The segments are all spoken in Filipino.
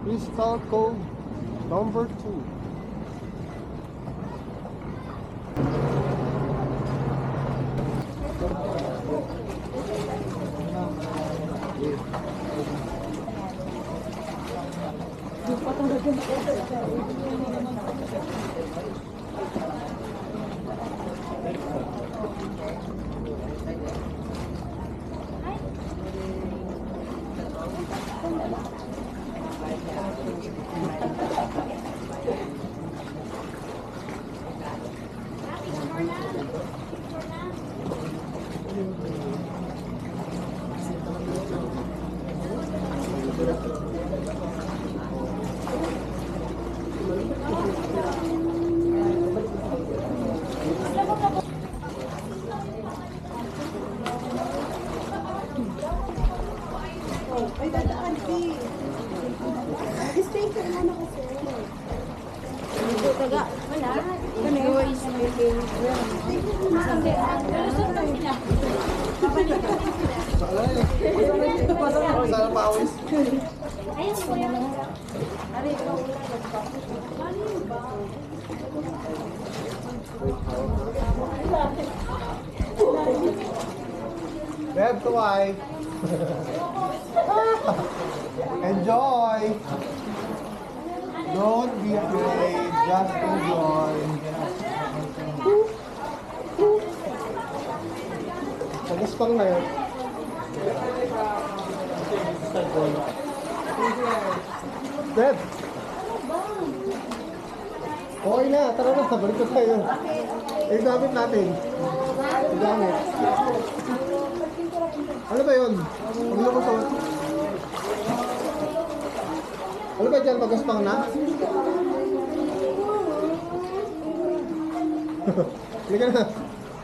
Crystal Cove number 2. Ay, dadaan, please. Stay ka naman ako, sir. Ito taga, wala. Enjoy smoking. Sana pawis. Ayun po yan. Beb, tuway. Enjoy. Don't be afraid. Just enjoy. Pag-ispang na yun. Beb! Okay na, tara na, balik na tayo. Eh, gamit natin. Eh, gamit. Ano ba yun? Ang lumusot. Ano ba dyan, pag-aspang na? Hindi ka na.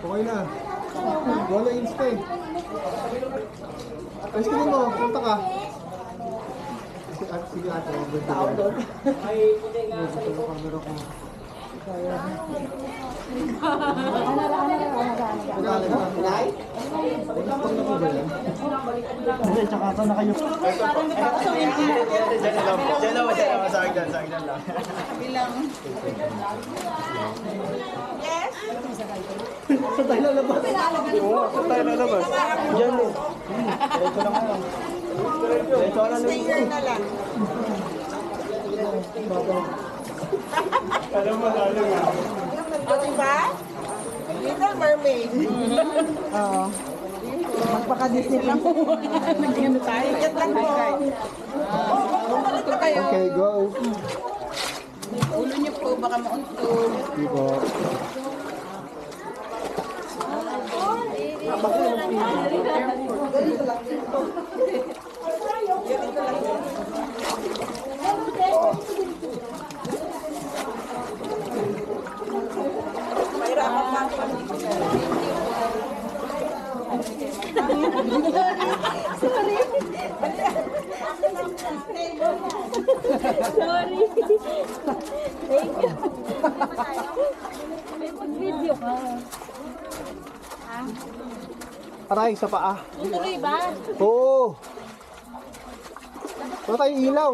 Okay na. Wala insta eh. Ayos ka din mo, punta ka. Sige ate, tao doon. Ay, hindi nga sa iyo. Camera ko. Kaya. Nay? Hindi, tsaka ka na kayo. Diyan lang, sa agdan lang. Bilang. Yes? Sa tayo lalabas. Oo, sa tayo lalabas. Diyan eh. Diretso lang ako. Diretso lang. Stay here na lang. Alam mo, lalo nga. O, diba? Little Mermaid. Oo. Magpaka-Disney lang. Nag-ano tayo. Ikat lang po. Ito kayo. Okay, go. Ulo niyo po, baka mauntog. Hindi po. Mahirapan lang po. Sorry. Thank you. May mag-video ka. Aray, sa paa. Tuloy ba? Oo. Wala tayong ilaw.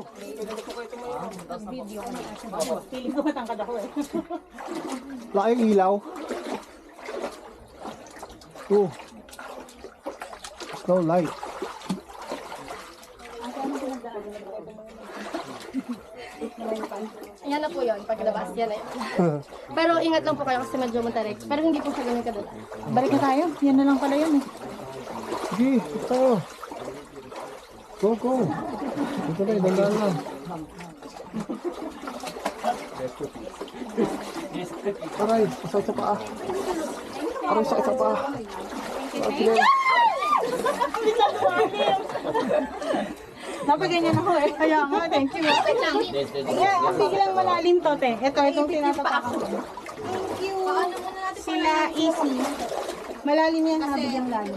Feeling ko matangkad ako eh. Wala kayong ilaw. Oo. Slow light. Yan na po yun, paglabas. Yan na yun. Pero ingat lang po kayo kasi medyo matarik. Pero hindi po siya ganun kadala. Balik na tayo. Yan na lang pala yun eh. Sige, ito. Go, go. Ito na, dandaan lang. Aray, sakit sa paa. Aray, sakit sa paa. Sige. Napaganyan ako eh. Kaya nga, thank you. Yeah, biglang malalim to, te. Ito, itong tinatapak ko. Thank you. Sila easy. Malalim yan ha, biglang lalim.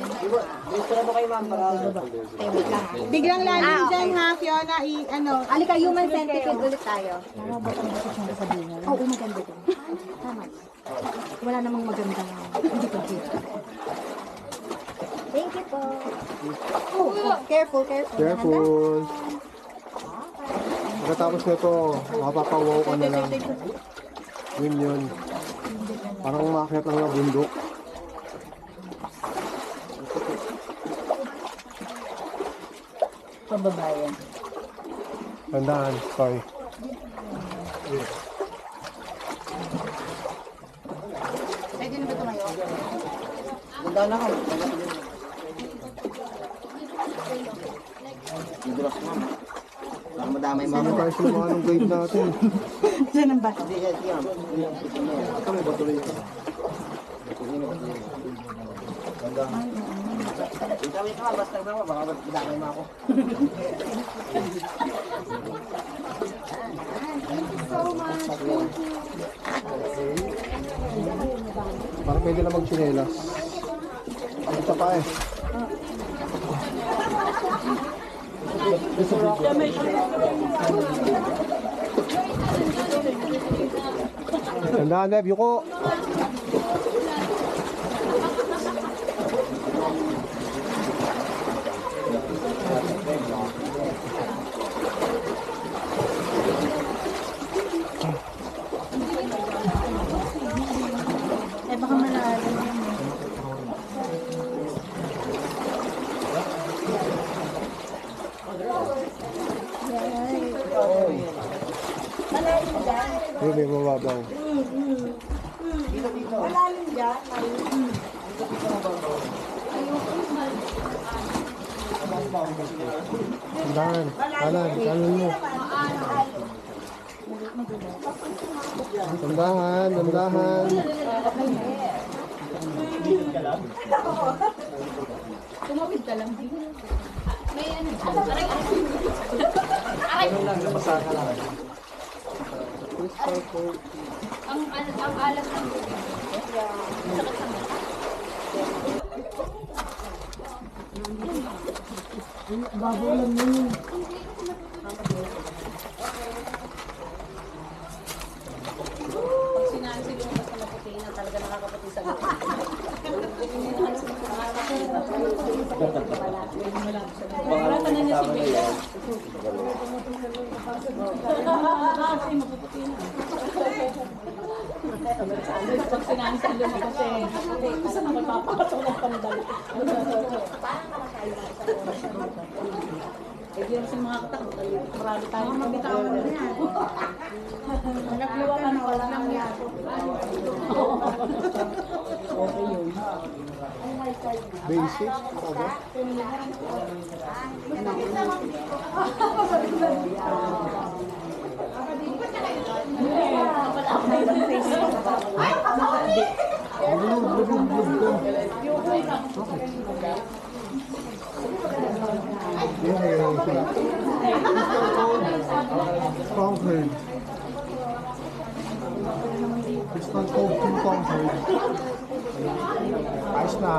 Biglang lalim dyan ha, Fiona. Alika, human centipede ulit tayo. Tama ba ang gusto siyang sabihin? Oo, maganda to. Tama. Wala namang maganda. Hindi ko dito. Thank you po. Oh, careful, careful. Careful. Pagkatapos nito, mapapawaw ka na lang. Yun. Parang umakyat lang na bundok. Pababayan. Tandaan, sorry. Pwede na ba tumayo? Ganda na ako. Didulas mo. Para madamay mo. Sino tayo sila ng guide natin? Diyan ang ba? Hindi, yan. Ito may batuloy ito. Kami ka, basta na mo. Baka madamay mo ako. Parang pwede na magchinelas. Ito pa eh. Tandaan, Nev, yuko. Eh baka malalim. Yun, may mababaw. Malalim dyan. Tandaan, kanan mo. Tandahan. Tumawid ka lang. May ano? Crystal Cove. Ang alam ng sakit sa mata. Pag sinansin yung mas maputi na talaga nakakaputi sa mata. Wala ka na niya si Bea. Kasi mapuputi na. Pag sinansin mo kasi kasi na magpapakatok ng pandal. Eh, di naman mga katakot. Marami tayong mabitawan na yan. Nagluwa ka na wala nang yan. Okay yun. Basic. Aba. Conquered. Crystal Cove to Conquered. Ayos na.